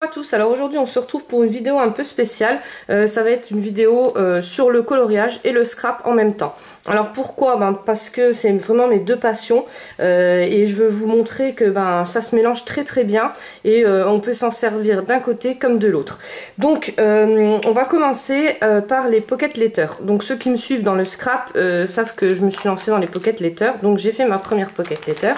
Bonjour à tous, alors aujourd'hui on se retrouve pour une vidéo un peu spéciale. Ça va être une vidéo sur le coloriage et le scrap en même temps. Alors pourquoi? Parce que c'est vraiment mes deux passions et je veux vous montrer que ça se mélange très bien et on peut s'en servir d'un côté comme de l'autre. Donc on va commencer par les pocket letters. Donc ceux qui me suivent dans le scrap savent que je me suis lancée dans les pocket letters. Donc j'ai fait ma première pocket letter.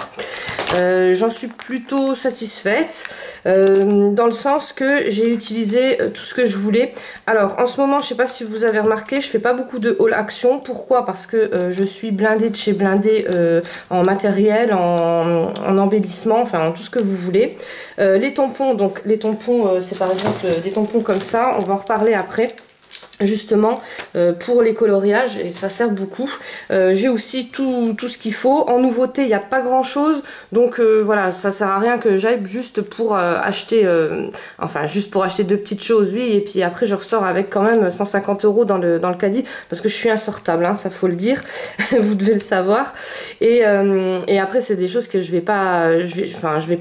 J'en suis plutôt satisfaite dans le sens que j'ai utilisé tout ce que je voulais. Alors en ce moment, je sais pas si vous avez remarqué, je fais pas beaucoup de haul action. Pourquoi? Parce que je suis blindée de chez blindée en matériel, en embellissement, enfin en tout ce que vous voulez. Les tampons, donc les tampons, c'est par exemple des tampons comme ça, on va en reparler après. Justement pour les coloriages, et ça sert beaucoup. J'ai aussi tout ce qu'il faut. En nouveauté, il n'y a pas grand chose, donc voilà, ça sert à rien que j'aille juste pour acheter enfin juste pour acheter deux petites choses, oui, et puis après je ressors avec quand même 150 € dans le caddie, parce que je suis insortable, hein, ça faut le dire. Vous devez le savoir. Et après c'est des choses que je vais pas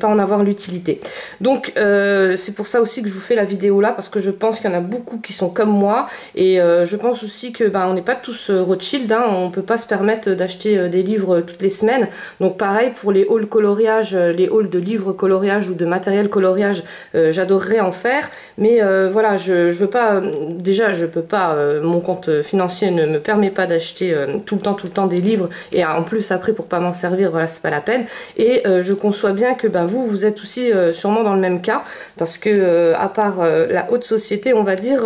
en avoir l'utilité. Donc c'est pour ça aussi que je vous fais la vidéo là, parce que je pense qu'il y en a beaucoup qui sont comme moi. Et je pense aussi que on n'est pas tous Rothschild, hein, on peut pas se permettre d'acheter des livres toutes les semaines. Donc pareil pour les hauls coloriage, les hauls de livres coloriage ou de matériel coloriage, j'adorerais en faire. Mais voilà, je veux pas, déjà je peux pas, mon compte financier ne me permet pas d'acheter tout le temps des livres, et en plus après pour pas m'en servir, voilà, c'est pas la peine. Et je conçois bien que vous êtes aussi sûrement dans le même cas, parce que à part la haute société, on va dire,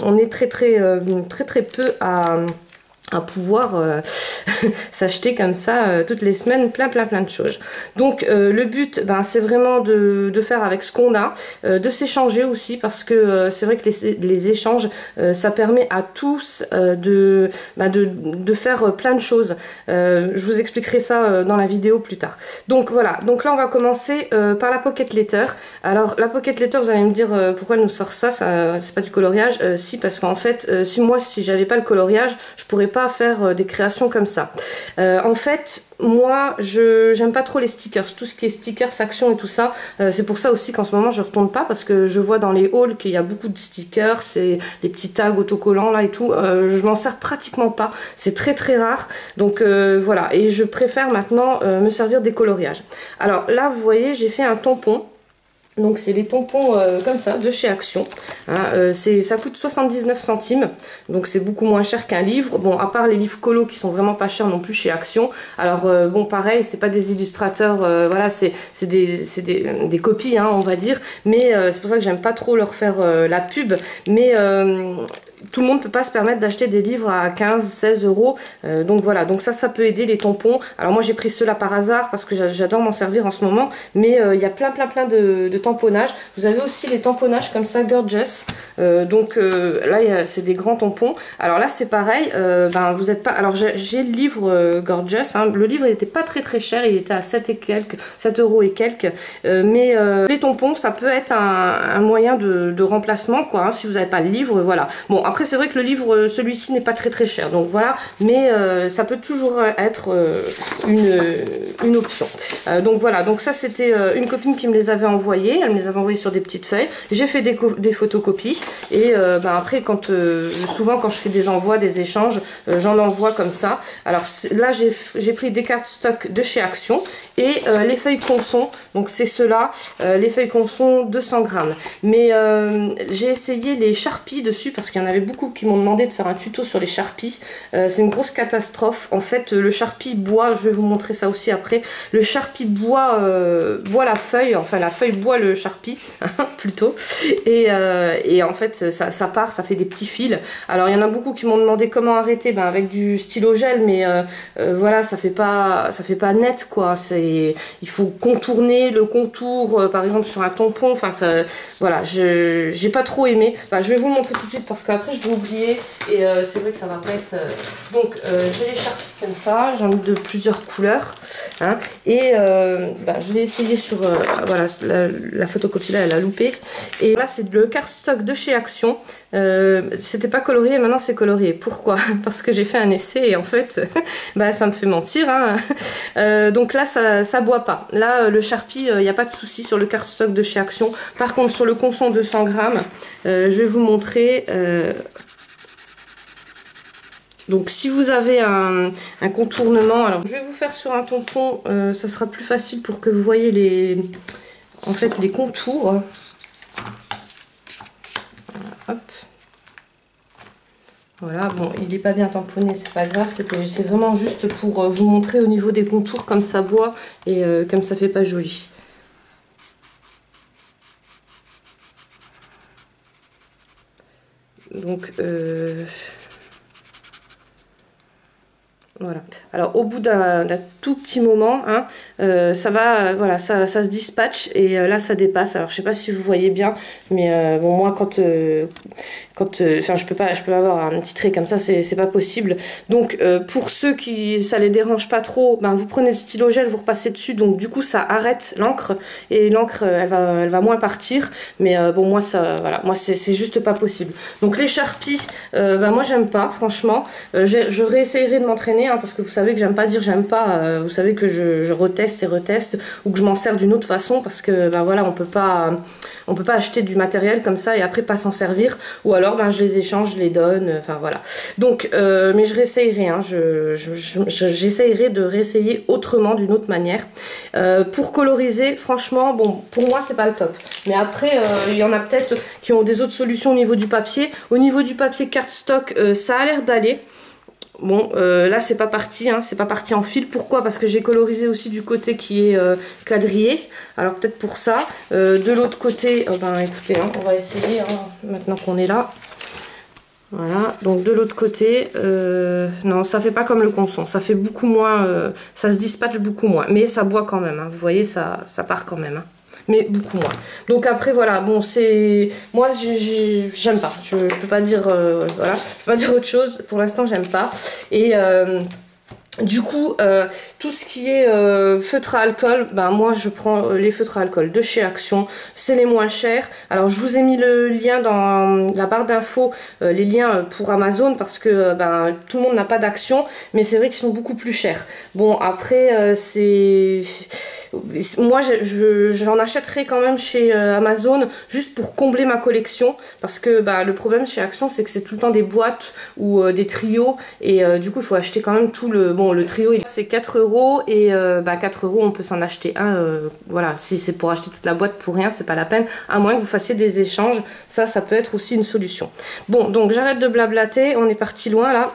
on est très peu à pouvoir s'acheter comme ça toutes les semaines plein de choses. Donc le but c'est vraiment de faire avec ce qu'on a, de s'échanger aussi, parce que c'est vrai que les échanges ça permet à tous de faire plein de choses. Je vous expliquerai ça dans la vidéo plus tard. Donc voilà, donc là on va commencer par la pocket letter. Alors la pocket letter, vous allez me dire pourquoi elle nous sort ça c'est pas du coloriage. Si, parce qu'en fait si j'avais pas le coloriage, je pourrais pas faire des créations comme ça. En fait, moi, j'aime pas trop les stickers, tout ce qui est stickers, actions et tout ça. C'est pour ça aussi qu'en ce moment je retourne pas, parce que je vois dans les hauls qu'il y a beaucoup de stickers, c'est les petits tags autocollants là et tout. Je m'en sers pratiquement pas, c'est très rare. Donc voilà, et je préfère maintenant me servir des coloriages. Alors là, vous voyez, j'ai fait un tampon. Donc c'est les tampons comme ça de chez Action, hein, ça coûte 79 centimes, donc c'est beaucoup moins cher qu'un livre. Bon, à part les livres colo qui sont vraiment pas chers non plus chez Action. Alors bon, pareil, c'est pas des illustrateurs, voilà, c'est des copies, hein, on va dire, mais c'est pour ça que j'aime pas trop leur faire la pub. Mais tout le monde peut pas se permettre d'acheter des livres à 15-16 €, donc voilà, donc ça peut aider les tampons. Alors moi j'ai pris ceux-là par hasard parce que j'adore m'en servir en ce moment, mais il y a plein de tamponnages. Vous avez aussi les tamponnages comme ça, Gorgeous, donc là c'est des grands tampons. Alors là c'est pareil, vous êtes pas, alors j'ai le livre Gorgeous, hein. Le livre il était pas très cher, il était à 7 € et quelques, mais les tampons ça peut être un moyen de remplacement, quoi, hein, si vous n'avez pas le livre, voilà. Bon, après c'est vrai que le livre, celui-ci n'est pas très cher, donc voilà, mais ça peut toujours être une option. Donc voilà, donc ça c'était une copine qui me les avait envoyés, elle me les avait envoyés sur des petites feuilles. J'ai fait des photocopies, et après souvent quand je fais des envois, des échanges, j'en envoie comme ça. Alors là j'ai pris des cartes stock de chez Action, et les feuilles Conson, donc c'est ceux-là, les feuilles Conson 200 grammes. Mais j'ai essayé les Sharpies dessus, parce qu'il y en avait beaucoup qui m'ont demandé de faire un tuto sur les Sharpies. C'est une grosse catastrophe. En fait, le Sharpie boit, je vais vous montrer ça aussi après, le Sharpie boit la feuille, enfin la feuille boit le Sharpie, plutôt. Et en fait, ça part, ça fait des petits fils. Alors, il y en a beaucoup qui m'ont demandé comment arrêter, avec du stylo gel, mais voilà, ça fait pas net, quoi. Il faut contourner le contour, par exemple sur un tampon. Enfin, voilà, j'ai pas trop aimé. Je vais vous le montrer tout de suite, parce qu'après je vais oublier, et c'est vrai que ça va pas être... Donc j'ai les Sharpies comme ça, j'en ai de plusieurs couleurs, hein, et je vais essayer sur... voilà, la photocopie là elle a loupé, et là c'est le cardstock de chez Action. C'était pas colorié, maintenant c'est colorié. Pourquoi? Parce que j'ai fait un essai et en fait ça me fait mentir, hein. Donc là ça boit pas. Là, le Sharpie, il n'y a pas de souci sur le cardstock de chez Action. Par contre, sur le Conson 200 grammes, je vais vous montrer. Donc si vous avez un contournement, alors je vais vous faire sur un tampon, ça sera plus facile pour que vous voyez les contours. Hop. Voilà, bon, il n'est pas bien tamponné, c'est pas grave, c'est vraiment juste pour vous montrer au niveau des contours comme ça boit et comme ça fait pas joli. Donc voilà. Alors au bout d'un tout petit moment, hein, ça va, voilà, ça se dispatche et là ça dépasse. Alors je sais pas si vous voyez bien, mais bon moi enfin je peux pas avoir un petit trait comme ça, c'est pas possible. Donc pour ceux qui ça les dérange pas trop, ben vous prenez le stylo gel, vous repassez dessus, donc du coup ça arrête l'encre et l'encre elle va moins partir. Mais bon moi ça, voilà, moi c'est juste pas possible. Donc les Sharpies, ben moi j'aime pas, franchement. Je réessayerai de m'entraîner. Parce que vous savez que j'aime pas dire j'aime pas, vous savez que je reteste et reteste ou que je m'en sers d'une autre façon parce que ben voilà, on peut pas acheter du matériel comme ça et après pas s'en servir, ou alors ben je les échange, je les donne, enfin voilà. Donc mais je réessayerai, hein, j'essayerai de réessayer autrement, d'une autre manière. Pour coloriser, franchement, bon, pour moi c'est pas le top, mais après il y en a peut-être qui ont des autres solutions au niveau du papier. Au niveau du papier cardstock, ça a l'air d'aller. Bon, là c'est pas parti, hein, c'est pas parti en fil. Pourquoi? Parce que j'ai colorisé aussi du côté qui est quadrillé. Alors peut-être pour ça. De l'autre côté, ben écoutez, hein, on va essayer hein, maintenant qu'on est là. Voilà, donc de l'autre côté, non, ça fait pas comme le Conson, ça fait beaucoup moins, ça se dispatche beaucoup moins, mais ça boit quand même, hein, vous voyez, ça part quand même. Hein. Mais beaucoup moins. Donc après voilà, bon c'est... Moi j'aime pas, je peux pas dire... voilà, je peux pas dire autre chose, pour l'instant j'aime pas. Et du coup, tout ce qui est feutre à alcool, ben moi je prends les feutres à alcool de chez Action, c'est les moins chers. Alors je vous ai mis le lien dans la barre d'infos, les liens pour Amazon, parce que ben, tout le monde n'a pas d'Action, mais c'est vrai qu'ils sont beaucoup plus chers. Bon après c'est... Moi j'en achèterai quand même chez Amazon juste pour combler ma collection, parce que bah, le problème chez Action c'est que c'est tout le temps des boîtes ou des trios, et du coup il faut acheter quand même tout le... Bon le trio c'est 4 € et bah, 4 € on peut s'en acheter un, voilà, si c'est pour acheter toute la boîte pour rien c'est pas la peine, à moins que vous fassiez des échanges, ça peut être aussi une solution. Bon donc j'arrête de blablater, on est parti loin là.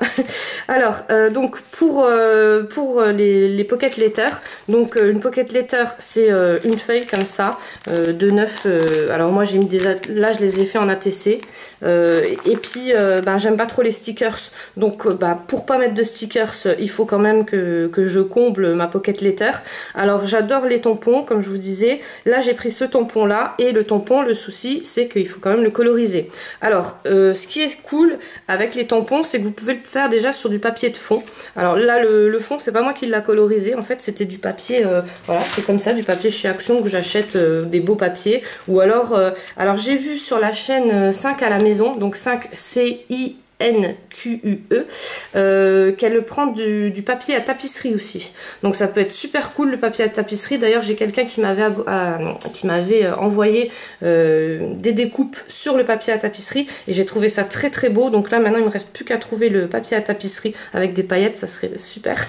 Alors donc pour les pocket letters, donc une pocket letter c'est une feuille comme ça de 9, alors moi j'ai mis des, là je les ai fait en ATC, et puis ben, j'aime pas trop les stickers, donc bah, pour pas mettre de stickers il faut quand même que je comble ma pocket letter. Alors j'adore les tampons comme je vous disais, là j'ai pris ce tampon là, et le tampon, le souci c'est qu'il faut quand même le coloriser. Alors ce qui est cool avec les tampons c'est que vous pouvez le faire déjà sur du papier de fond. Alors là le fond c'est pas moi qui l'a colorisé, en fait c'était du papier, voilà, c'est comme ça, du papier chez Action que j'achète, des beaux papiers, ou alors j'ai vu sur la chaîne 5 à la maison, donc 5 CINQUE, qu'elle prend du papier à tapisserie aussi, donc ça peut être super cool le papier à tapisserie. D'ailleurs j'ai quelqu'un qui m'avait envoyé des découpes sur le papier à tapisserie et j'ai trouvé ça très très beau. Donc là maintenant il me reste plus qu'à trouver le papier à tapisserie avec des paillettes, ça serait super.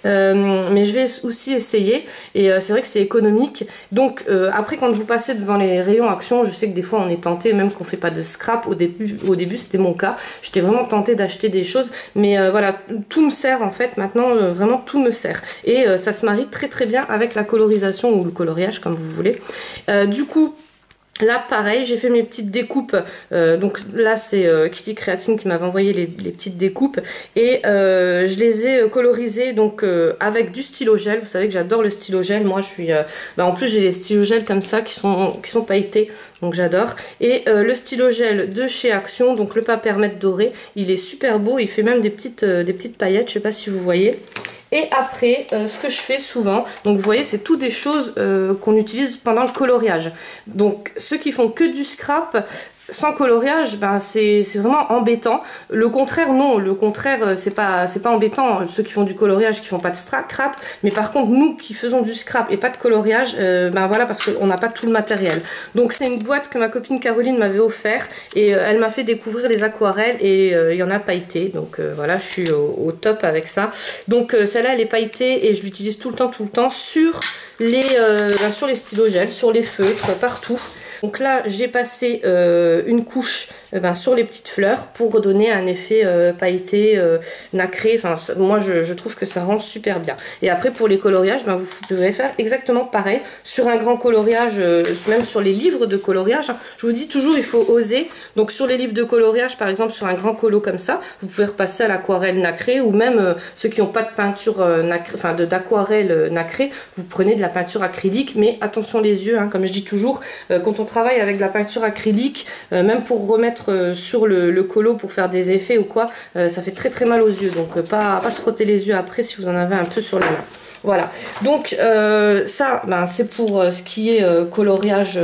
Mais je vais aussi essayer, et c'est vrai que c'est économique. Donc après quand vous passez devant les rayons Action, je sais que des fois on est tenté, même qu'on fait pas de scrap, au début c'était mon cas, j'étais vraiment tentée d'acheter des choses, mais voilà, tout me sert en fait maintenant, vraiment tout me sert, et ça se marie très très bien avec la colorisation ou le coloriage comme vous voulez. Du coup là pareil, j'ai fait mes petites découpes, donc là c'est Kitty Créatine qui m'avait envoyé les petites découpes, et je les ai colorisées donc avec du stylo gel. Vous savez que j'adore le stylo gel, moi je suis en plus j'ai les stylos gel comme ça qui sont pailletés, donc j'adore. Et le stylo gel de chez Action, donc le Papermate doré, il est super beau, il fait même des petites paillettes, je sais pas si vous voyez. Et après, ce que je fais souvent, donc vous voyez, c'est tout des choses qu'on utilise pendant le coloriage. Donc ceux qui font que du scrap, sans coloriage, ben c'est vraiment embêtant. Le contraire, non. Le contraire, c'est pas embêtant. Ceux qui font du coloriage, qui font pas de scrap. Mais par contre, nous qui faisons du scrap et pas de coloriage, ben voilà, parce qu'on n'a pas tout le matériel. Donc c'est une boîte que ma copine Caroline m'avait offert et elle m'a fait découvrir les aquarelles et il y en a pailleté. Donc voilà, je suis au top avec ça. Donc celle-là, elle est pailletée et je l'utilise tout le temps sur sur les stylos gel, sur les feutres, partout. Donc là, j'ai passé une couche sur les petites fleurs pour donner un effet pailleté, nacré. Enfin, moi, je trouve que ça rend super bien. Et après, pour les coloriages, vous devez faire exactement pareil. Sur un grand coloriage, même sur les livres de coloriage, hein, je vous dis toujours, il faut oser. Donc sur les livres de coloriage, par exemple, sur un grand colo comme ça, vous pouvez repasser à l'aquarelle nacrée ou même ceux qui n'ont pas de peinture d'aquarelle nacrée, vous prenez de la peinture acrylique. Mais attention les yeux, hein, comme je dis toujours, quand on travaille avec de la peinture acrylique, même pour remettre sur le colo pour faire des effets ou quoi, ça fait très mal aux yeux. Donc pas se frotter les yeux après si vous en avez un peu sur les mains. Voilà, donc ça, c'est pour ce qui est coloriage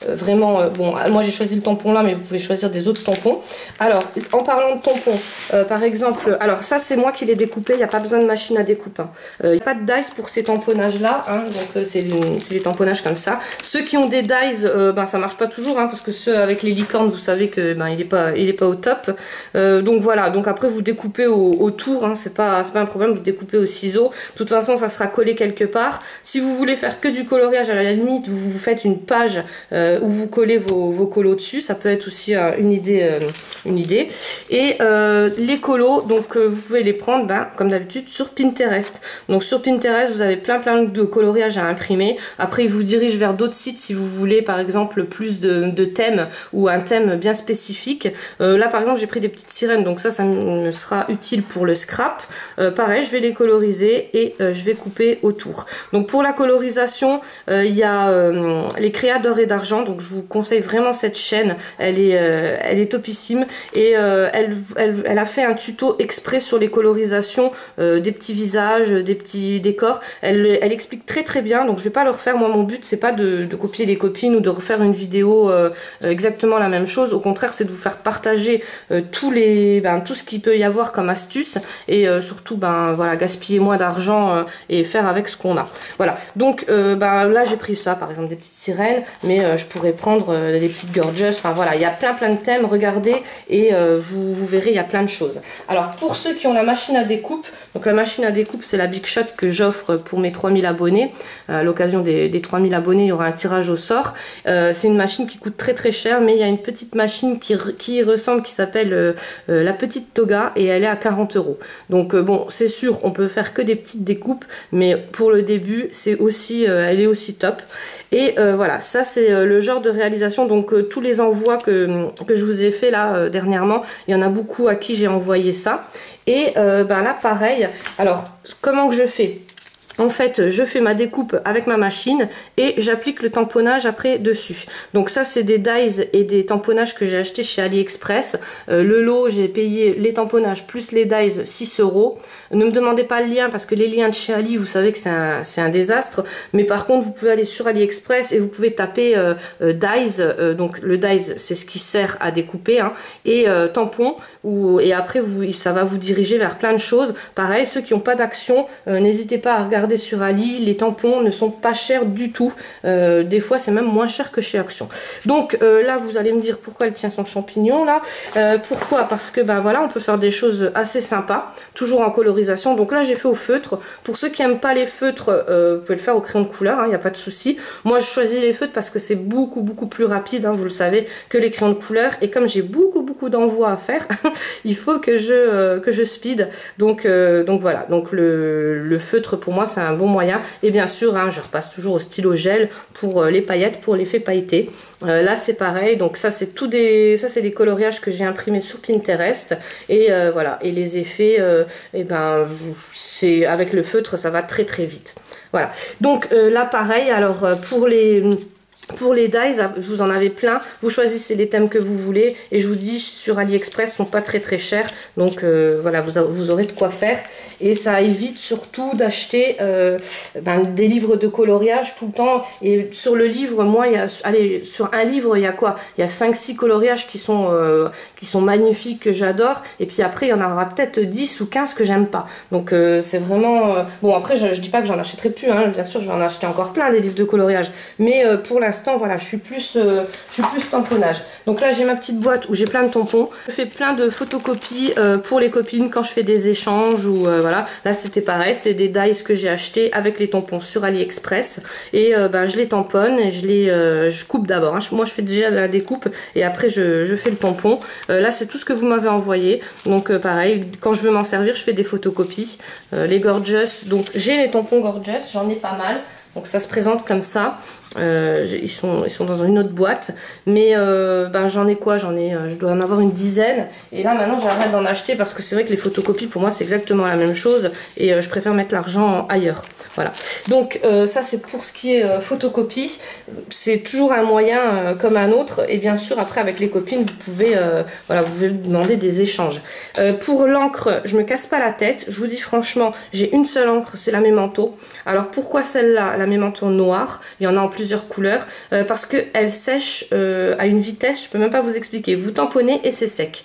vraiment. Bon, moi j'ai choisi le tampon là, mais vous pouvez choisir des autres tampons. Alors, en parlant de tampons, par exemple, alors ça c'est moi qui l'ai découpé, il n'y a pas besoin de machine à découpe. Hein. Il n'y a pas de dies pour ces tamponnages là, hein, donc c'est des tamponnages comme ça. Ceux qui ont des dies, ça marche pas toujours, hein, parce que ceux avec les licornes, vous savez que il est pas au top. Donc voilà, donc après vous découpez au tour, hein, c'est pas un problème, vous découpez au ciseau. De toute façon, ça sera collé quelque part. Si vous voulez faire que du coloriage, à la limite, vous faites une page où vous collez vos colos dessus. Ça peut être aussi une idée. Et les colos, donc vous pouvez les prendre, comme d'habitude, sur Pinterest. Donc sur Pinterest, vous avez plein de coloriage à imprimer. Après, il vous dirige vers d'autres sites si vous voulez, par exemple, plus de thèmes ou un thème bien spécifique. Là, par exemple, j'ai pris des petites sirènes, donc ça me sera utile pour le scrap. Pareil, je vais les coloriser et je vais couper autour. Donc pour la colorisation, il y a les créas d'or et d'argent. Donc je vous conseille vraiment cette chaîne. Elle est topissime et elle a fait un tuto exprès sur les colorisations des petits visages, des petits décors. Elle explique très bien. Donc je vais pas le refaire. Moi, mon but c'est pas de copier les copines ou de refaire une vidéo exactement la même chose. Au contraire, c'est de vous faire partager tout ce qu'il peut y avoir comme astuce et surtout voilà, gaspiller moins d'argent et faire avec ce qu'on a. Voilà, donc là j'ai pris ça, par exemple des petites sirènes, mais je pourrais prendre des petites gorgeous. Enfin voilà, il y a plein de thèmes, regardez et vous verrez, il y a plein de choses. Alors pour ceux qui ont la machine à découpe, donc la machine à découpe c'est la Big Shot que j'offre pour mes 3000 abonnés. À l'occasion des 3000 abonnés, il y aura un tirage au sort. C'est une machine qui coûte très cher, mais il y a une petite machine qui ressemble, qui s'appelle la petite Toga et elle est à 40 €. Donc bon, c'est sûr, on peut faire que des petites découpes, mais pour le début, c'est aussi, elle est aussi top. Et voilà, ça c'est le genre de réalisation. Donc tous les envois que je vous ai fait là dernièrement, il y en a beaucoup à qui j'ai envoyé ça. Et là pareil, alors comment que je fais ? En fait, je fais ma découpe avec ma machine et j'applique le tamponnage après dessus. Donc ça, c'est des dies et des tamponnages que j'ai acheté chez AliExpress. Le lot, j'ai payé les tamponnages plus les dies 6 €. Ne me demandez pas le lien parce que les liens de chez Ali, vous savez que c'est un désastre. Mais par contre, vous pouvez aller sur AliExpress et vous pouvez taper dies. Donc le dies, c'est ce qui sert à découper, hein, et tampon. Et après, ça va vous diriger vers plein de choses. Pareil, ceux qui n'ont pas d'action, n'hésitez pas à regarder sur Ali, les tampons ne sont pas chers du tout. Des fois, c'est même moins cher que chez Action. Donc là, vous allez me dire pourquoi elle tient son champignon là. Pourquoi? Parce que voilà, on peut faire des choses assez sympas, toujours en colorisation. Donc là, j'ai fait au feutre. Pour ceux qui n'aiment pas les feutres, vous pouvez le faire au crayon de couleur, il n'y a pas de souci. Moi, je choisis les feutres parce que c'est beaucoup plus rapide, hein, vous le savez, que les crayons de couleur. Et comme j'ai beaucoup d'envois à faire, il faut que je speed. Donc voilà. Donc le feutre pour moi c'est un bon moyen. Et bien sûr, hein, je repasse toujours au stylo gel pour les paillettes, pour l'effet pailleté. Là c'est pareil. Donc ça c'est c'est des coloriages que j'ai imprimés sur Pinterest. Et voilà. Et les effets, c'est avec le feutre, ça va très vite. Voilà. Donc là pareil. Alors pour les Pour les dies, vous en avez plein, vous choisissez les thèmes que vous voulez et je vous dis sur AliExpress, ils sont pas très chers, donc voilà, vous aurez de quoi faire et ça évite surtout d'acheter des livres de coloriage tout le temps. Et sur le livre, moi, sur un livre, il y a quoi? Il y a 5-6 coloriages qui sont magnifiques, que j'adore, et puis après il y en aura peut-être 10 ou 15 que j'aime pas, donc c'est vraiment bon. Après je dis pas que j'en achèterai plus, hein. Bien sûr je vais en acheter encore plein des livres de coloriage, mais pour l'instant voilà, je suis plus tamponnage. Donc là j'ai ma petite boîte où j'ai plein de tampons. Je fais plein de photocopies pour les copines quand je fais des échanges ou voilà. Là c'était pareil, c'est des dies que j'ai acheté avec les tampons sur AliExpress et je les tamponne et je coupe d'abord, hein. Moi je fais déjà la découpe et après je fais le tampon. Là c'est tout ce que vous m'avez envoyé, donc pareil, quand je veux m'en servir je fais des photocopies. Les Gorgeous, donc j'ai les tampons Gorgeous, j'en ai pas mal. Donc ça se présente comme ça, ils sont dans une autre boîte, mais j'en ai quoi, je dois en avoir une dizaine, et là maintenant j'arrête d'en acheter parce que c'est vrai que les photocopies pour moi c'est exactement la même chose, et je préfère mettre l'argent ailleurs, voilà. Donc ça c'est pour ce qui est photocopie, c'est toujours un moyen comme un autre, et bien sûr après avec les copines vous pouvez demander des échanges. Pour l'encre, je me casse pas la tête, je vous dis franchement, j'ai une seule encre, c'est la Memento. Alors pourquoi celle-là, la Memento noire, il y en a en plusieurs couleurs, parce que elle sèche à une vitesse, je peux même pas vous expliquer, vous tamponnez et c'est sec,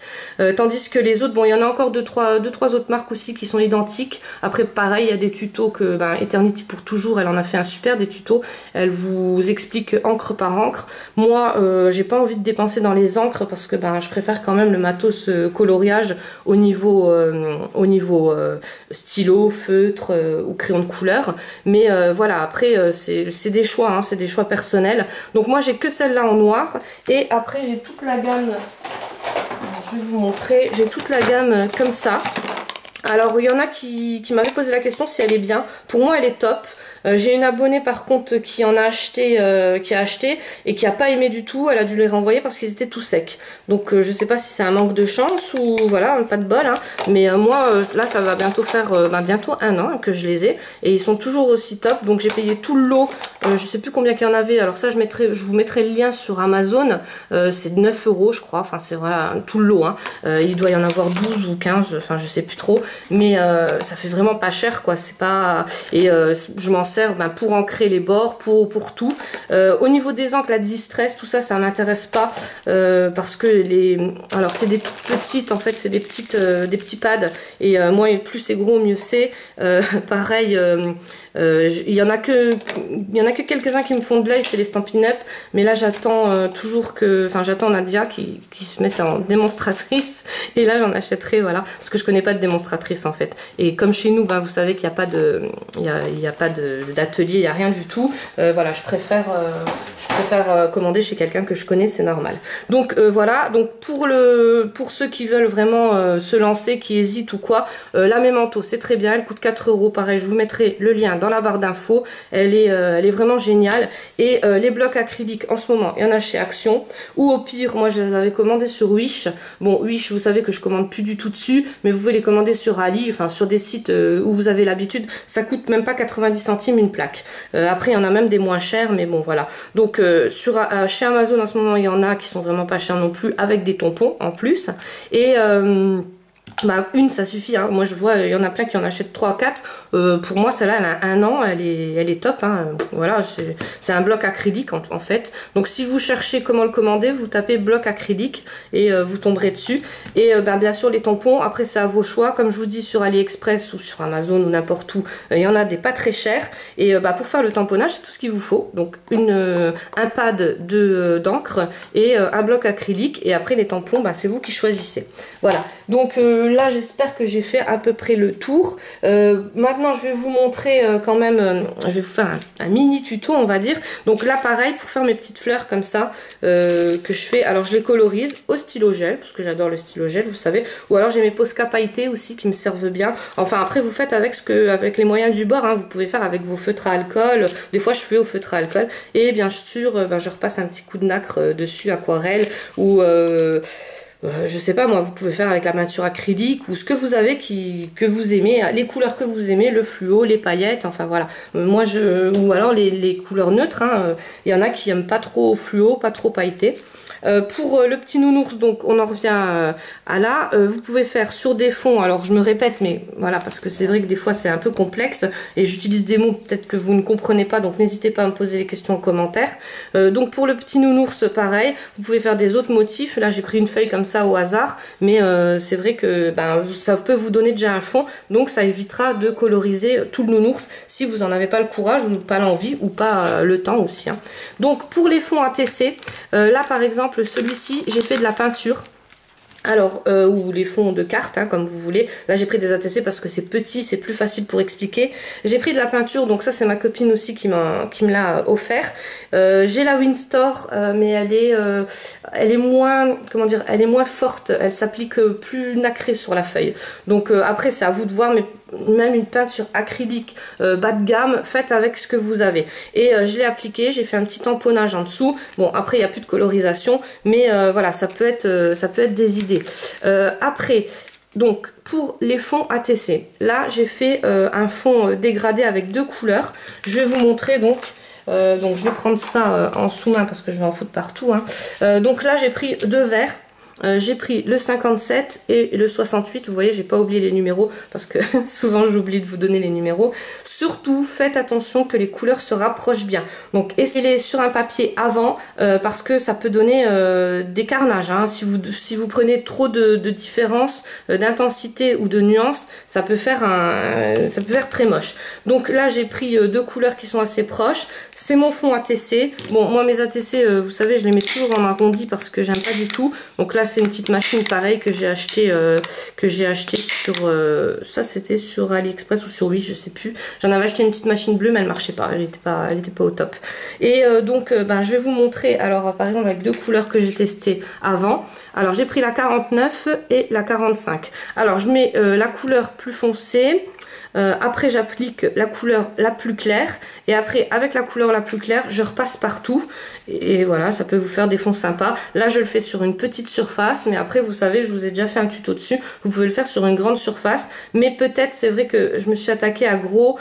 tandis que les autres, bon il y en a encore deux trois autres marques aussi qui sont identiques. Après pareil, il y a des tutos que Eternity pour toujours, elle en a fait un super des tutos, elle vous explique encre par encre. Moi j'ai pas envie de dépenser dans les encres parce que je préfère quand même le matos coloriage au niveau stylo, feutre ou crayon de couleur, mais voilà, après c'est des choix, hein, c'est des choix personnels. Donc moi j'ai que celle-là en noir, et après j'ai toute la gamme, je vais vous montrer, j'ai toute la gamme comme ça. Alors il y en a qui m'avaient posé la question si elle est bien, pour moi elle est top. J'ai une abonnée par contre qui en a acheté, qui a acheté et qui a pas aimé du tout. Elle a dû les renvoyer parce qu'ils étaient tout secs. Donc je sais pas si c'est un manque de chance ou voilà, pas de bol, hein. Mais moi là ça va bientôt faire bientôt 1 an que je les ai et ils sont toujours aussi top. Donc j'ai payé tout le lot. Je sais plus combien qu'il y en avait. Alors ça je vous mettrai le lien sur Amazon. C'est 9 € je crois. Enfin c'est voilà tout le lot, hein. Il doit y en avoir 12 ou 15. Enfin je sais plus trop. Mais ça fait vraiment pas cher quoi. C'est pas et je m'en sers pour ancrer les bords, pour tout. Au niveau des encres, la Distress, tout ça, ça m'intéresse pas parce que alors c'est des toutes petites, en fait, c'est des petits pads et moi, plus c'est gros, mieux c'est. Pareil. Il y en a que quelques-uns qui me font de l'œil, c'est les Stampin' Up, mais là j'attends j'attends Nadia qui se mette en démonstratrice, et là j'en achèterai, voilà, parce que je connais pas de démonstratrice en fait, et comme chez nous, vous savez qu'il n'y a pas d'atelier, il n'y a rien du tout, voilà, je préfère commander chez quelqu'un que je connais, c'est normal. Donc voilà, donc pour ceux qui veulent vraiment se lancer, qui hésitent ou quoi, la Memento c'est très bien, elle coûte 4 €, pareil, je vous mettrai le lien dans la barre d'infos, elle est vraiment géniale. Et les blocs acryliques en ce moment il y en a chez Action, ou au pire moi je les avais commandés sur Wish. Bon, Wish vous savez que je commande plus du tout dessus, mais vous pouvez les commander sur Ali, enfin sur des sites où vous avez l'habitude, ça coûte même pas 90 centimes une plaque. Après il y en a même des moins chers, mais bon voilà. Donc chez Amazon en ce moment il y en a qui sont vraiment pas chers non plus, avec des tampons en plus, et une ça suffit, hein. Moi je vois il y en a plein qui en achètent 3 4. Pour moi celle-là elle a 1 an, elle est top, hein. Voilà, c'est un bloc acrylique en fait. Donc si vous cherchez comment le commander, vous tapez bloc acrylique et vous tomberez dessus. Et bien sûr les tampons, après c'est à vos choix, comme je vous dis, sur AliExpress ou sur Amazon ou n'importe où, il y en a des pas très chers. Et pour faire le tamponnage c'est tout ce qu'il vous faut, donc un pad d'encre et un bloc acrylique, et après les tampons c'est vous qui choisissez. Voilà, donc là j'espère que j'ai fait à peu près le tour. Maintenant je vais vous montrer quand même, je vais vous faire un mini tuto on va dire. Donc là pareil, pour faire mes petites fleurs comme ça que je fais, alors je les colorise au stylo gel parce que j'adore le stylo gel, vous savez, ou alors j'ai mes Posca pailletés aussi qui me servent bien. Enfin après vous faites avec avec les moyens du bord, hein. Vous pouvez faire avec vos feutres à alcool, des fois je fais au feutre à alcool, et bien sûr je repasse un petit coup de nacre dessus, aquarelle, ou je sais pas moi, vous pouvez faire avec la peinture acrylique ou ce que vous avez que vous aimez, les couleurs que vous aimez, le fluo, les paillettes, enfin voilà. Ou alors les couleurs neutres, hein, il y en a qui aiment pas trop fluo, pas trop pailleté. Pour le petit nounours, donc on en revient à là, vous pouvez faire sur des fonds, alors je me répète, mais voilà, parce que c'est vrai que des fois c'est un peu complexe et j'utilise des mots peut-être que vous ne comprenez pas, donc n'hésitez pas à me poser les questions en commentaire. Donc pour le petit nounours, pareil, vous pouvez faire des autres motifs. Là j'ai pris une feuille comme ça au hasard, mais c'est vrai que ça peut vous donner déjà un fond, donc ça évitera de coloriser tout le nounours si vous n'en avez pas le courage ou pas l'envie ou pas le temps aussi, hein. Donc pour les fonds ATC, là par exemple celui-ci j'ai fait de la peinture. Alors, ou les fonds de cartes, hein, comme vous voulez. Là, j'ai pris des ATC parce que c'est petit, c'est plus facile pour expliquer. J'ai pris de la peinture, donc ça, c'est ma copine aussi qui me l'a offert. J'ai la Winstor, mais elle est moins, comment dire, elle est moins forte. Elle s'applique plus nacrée sur la feuille. Donc après, c'est à vous de voir, mais même une peinture acrylique bas de gamme, faites avec ce que vous avez. Et je l'ai appliqué, j'ai fait un petit tamponnage en dessous. Bon, après, il n'y a plus de colorisation, mais voilà, ça peut être des idées. Après, donc pour les fonds ATC, là j'ai fait un fond dégradé avec deux couleurs. Je vais vous montrer donc je vais prendre ça en sous-main parce que je vais en foutre partout, hein. Donc là j'ai pris deux verres. J'ai pris le 57 et le 68, vous voyez j'ai pas oublié les numéros parce que souvent j'oublie de vous donner les numéros. Surtout faites attention que les couleurs se rapprochent bien, donc essayez-les sur un papier avant parce que ça peut donner des carnages, hein. Si vous prenez trop de différence d'intensité ou de nuances, ça peut faire très moche. Donc là j'ai pris deux couleurs qui sont assez proches, c'est mon fond ATC. Bon moi mes ATC vous savez je les mets toujours en arrondi parce que j'aime pas du tout, donc là c'est une petite machine pareille que j'ai acheté sur ça c'était sur AliExpress ou sur Wish, je sais plus. J'en avais acheté une petite machine bleue mais elle marchait pas, elle était pas au top. Et je vais vous montrer alors par exemple avec deux couleurs que j'ai testées avant. Alors j'ai pris la 49 et la 45. Alors je mets la couleur plus foncée. Après j'applique la couleur la plus claire et après avec la couleur la plus claire je repasse partout et voilà, ça peut vous faire des fonds sympas. Là je le fais sur une petite surface, mais après vous savez je vous ai déjà fait un tuto dessus, vous pouvez le faire sur une grande surface, mais peut-être c'est vrai que je me suis attaquée à gros.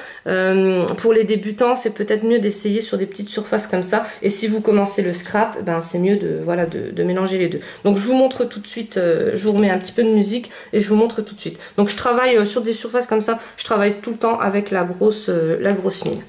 Pour les débutants c'est peut-être mieux d'essayer sur des petites surfaces comme ça, et si vous commencez le scrap c'est mieux de mélanger les deux. Donc je vous montre tout de suite, je vous remets un petit peu de musique et je vous montre tout de suite. Donc je travaille sur des surfaces comme ça, je travaille tout le temps avec la grosse mine.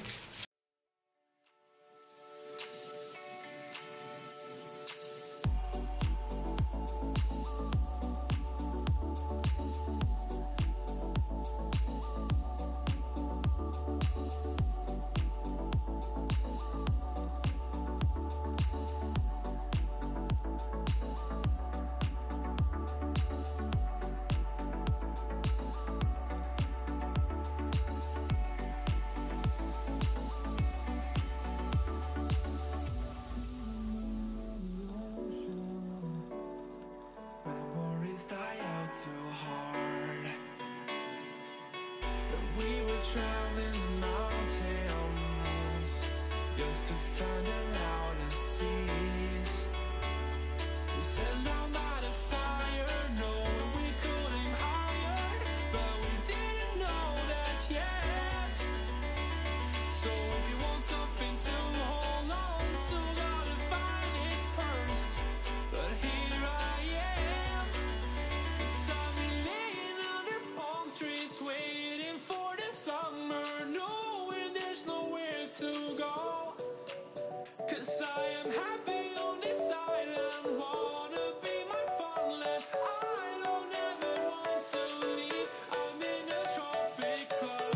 Traveling mountains just to find the loudest tears. We set down by the fire, knowing we could aim higher, but we didn't know that yet. So if you want something to hold on to, gotta find it first. But here I am, 'cause I've been laying under palm trees waiting for the summer, knowing there's nowhere to go. 'Cause I am happy on this island, wanna be my farmland. I don't ever want to leave, I'm in a tropic club.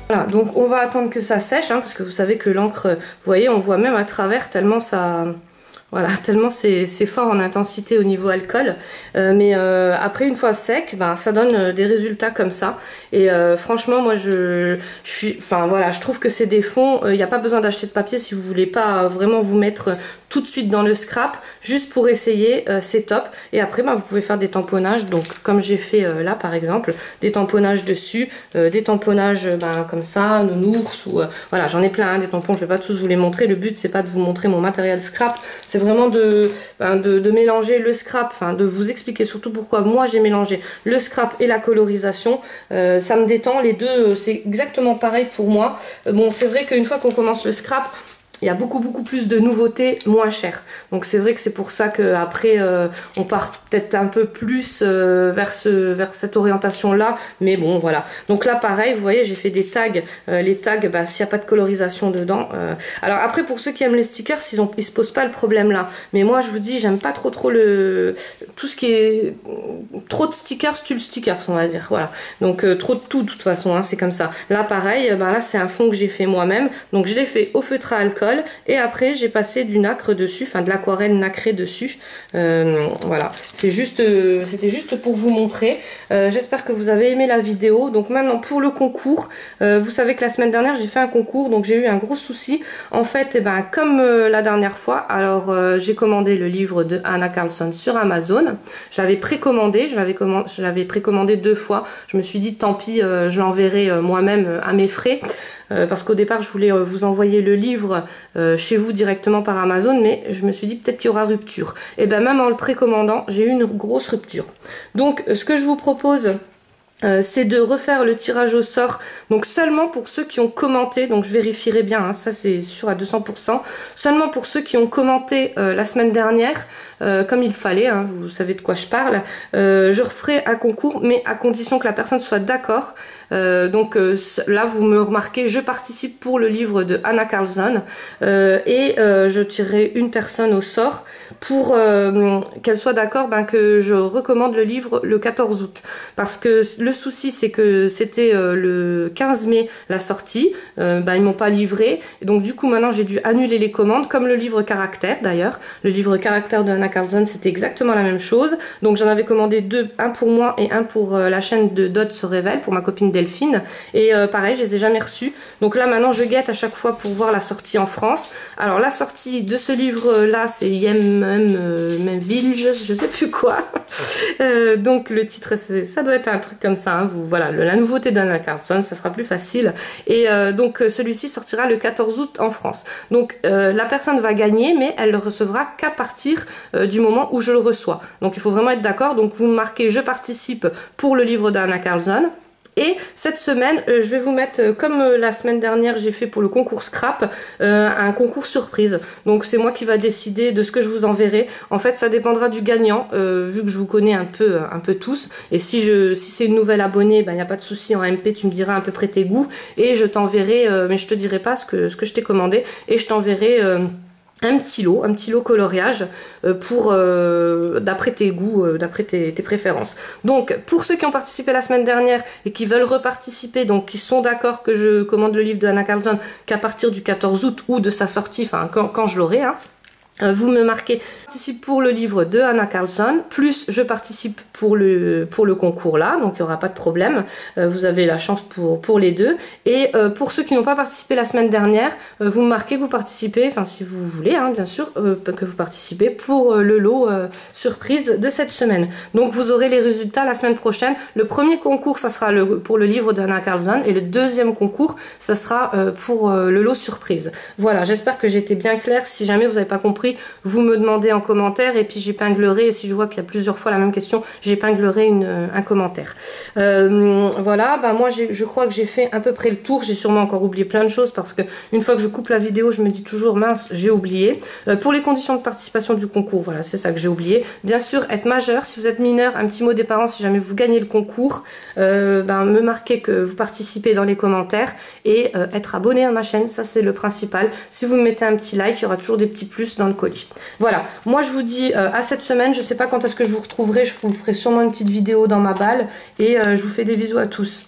Voilà, donc on va attendre que ça sèche, hein, parce que vous savez que l'encre, vous voyez, on voit même à travers tellement ça... Voilà, tellement c'est fort en intensité au niveau alcool. Mais après, une fois sec, ça donne des résultats comme ça. Et franchement, moi, je trouve que c'est des fonds. Il n'y a pas besoin d'acheter de papier si vous voulez pas vraiment vous mettre tout de suite dans le scrap, juste pour essayer, c'est top. Et après, bah, vous pouvez faire des tamponnages, donc comme j'ai fait là par exemple, des tamponnages dessus, des tamponnages comme ça, nounours, ou voilà, j'en ai plein, hein, des tampons, je vais pas tous vous les montrer. Le but, c'est pas de vous montrer mon matériel scrap, c'est vraiment de mélanger le scrap, enfin de vous expliquer surtout pourquoi moi j'ai mélangé le scrap et la colorisation. Ça me détend, les deux, c'est exactement pareil pour moi. Bon, c'est vrai qu'une fois qu'on commence le scrap, il y a beaucoup plus de nouveautés moins chères. Donc c'est vrai que c'est pour ça qu'après on part peut-être un peu plus vers cette orientation-là. Mais bon, voilà. Donc là, pareil, vous voyez, j'ai fait des tags. Les tags, bah, s'il n'y a pas de colorisation dedans. Alors après, pour ceux qui aiment les stickers, ils se posent pas le problème là. Mais moi, je vous dis, j'aime pas trop tout ce qui est trop de stickers, tue le stickers, on va dire. Voilà. Donc trop de tout, de toute façon, hein, c'est comme ça. Là, pareil, bah, là, c'est un fond que j'ai fait moi-même. Donc je l'ai fait au feutre à alcool. Et après j'ai passé du nacre dessus, enfin de l'aquarelle nacrée dessus. Voilà, c'était juste pour vous montrer. J'espère que vous avez aimé la vidéo. Donc maintenant pour le concours, vous savez que la semaine dernière j'ai fait un concours, donc j'ai eu un gros souci. En fait, comme la dernière fois, alors j'ai commandé le livre de Anna Karlsson sur Amazon. J'avais précommandé, je l'avais précommandé 2 fois. Je me suis dit tant pis, je l'enverrai moi-même à mes frais. Parce qu'au départ je voulais vous envoyer le livre chez vous directement par Amazon, mais je me suis dit peut-être qu'il y aura rupture. Et bien même en le précommandant, j'ai eu une grosse rupture. Donc ce que je vous propose, c'est de refaire le tirage au sort, donc seulement pour ceux qui ont commenté, donc je vérifierai bien, hein, ça c'est sûr à 200%, seulement pour ceux qui ont commenté la semaine dernière, comme il fallait, hein, vous savez de quoi je parle. Je referai un concours, mais à condition que la personne soit d'accord. Donc là vous me remarquez, je participe pour le livre de Anna Karlsson, et je tirerai une personne au sort pour qu'elle soit d'accord que je recommande le livre le 14 août. Parce que le souci c'est que c'était le 15 mai la sortie, ils m'ont pas livré, et donc du coup maintenant j'ai dû annuler les commandes, comme le livre Caractère d'ailleurs. Le livre Caractère de Anna Karlsson, c'était exactement la même chose. Donc j'en avais commandé 2, un pour moi et un pour la chaîne de Dot se révèle, pour ma copine Delphine. Et pareil, je les ai jamais reçus. Donc là maintenant je guette à chaque fois pour voir la sortie en France. Alors la sortie de ce livre là, c'est Yemmenville, je sais plus quoi. Donc le titre, ça doit être un truc comme ça, hein. Voilà, la nouveauté d'Anna Karlsson, ça sera plus facile. Et donc celui-ci sortira le 14 août en France. Donc la personne va gagner, mais elle le recevra qu'à partir du moment où je le reçois. Donc il faut vraiment être d'accord. Donc vous me marquez je participe pour le livre d'Anna Karlsson. Et cette semaine, je vais vous mettre, comme la semaine dernière j'ai fait pour le concours scrap, un concours surprise. Donc c'est moi qui va décider de ce que je vous enverrai. En fait ça dépendra du gagnant, vu que je vous connais un peu tous. Et si c'est une nouvelle abonnée, il n'y a pas de souci, en MP tu me diras à peu près tes goûts. Et je t'enverrai, mais je te dirai pas ce que je t'ai commandé. Et je t'enverrai un petit lot coloriage d'après tes goûts, d'après tes préférences. Donc pour ceux qui ont participé la semaine dernière et qui veulent reparticiper, donc qui sont d'accord que je commande le livre de Anna Karlsson qu'à partir du 14 août ou de sa sortie, enfin quand je l'aurai, hein, vous me marquez participe pour le livre de Anna Karlsson, plus je participe pour le concours là, donc il n'y aura pas de problème, vous avez la chance pour les deux. Et pour ceux qui n'ont pas participé la semaine dernière, vous me marquez que vous participez, enfin si vous voulez, hein, bien sûr, que vous participez pour le lot surprise de cette semaine. Donc vous aurez les résultats la semaine prochaine. Le premier concours, ça sera pour le livre d'Anna Karlsson, et le deuxième concours, ça sera pour le lot surprise. Voilà, j'espère que j'ai été bien claire. Si jamais vous n'avez pas compris, vous me demandez en commentaire, et puis j'épinglerai, et si je vois qu'il y a plusieurs fois la même question, j'épinglerai un commentaire. Voilà, moi je crois que j'ai fait à peu près le tour. J'ai sûrement encore oublié plein de choses, parce que une fois que je coupe la vidéo, je me dis toujours mince, j'ai oublié. Pour les conditions de participation du concours, voilà, c'est ça que j'ai oublié. Bien sûr, être majeur. Si vous êtes mineur, un petit mot des parents si jamais vous gagnez le concours. Me marquer que vous participez dans les commentaires, et être abonné à ma chaîne, ça c'est le principal. Si vous me mettez un petit like, il y aura toujours des petits plus dans le colis. Voilà, moi je vous dis à cette semaine. Je sais pas quand est-ce que je vous retrouverai, je vous ferai sûrement une petite vidéo dans ma balle, et je vous fais des bisous à tous.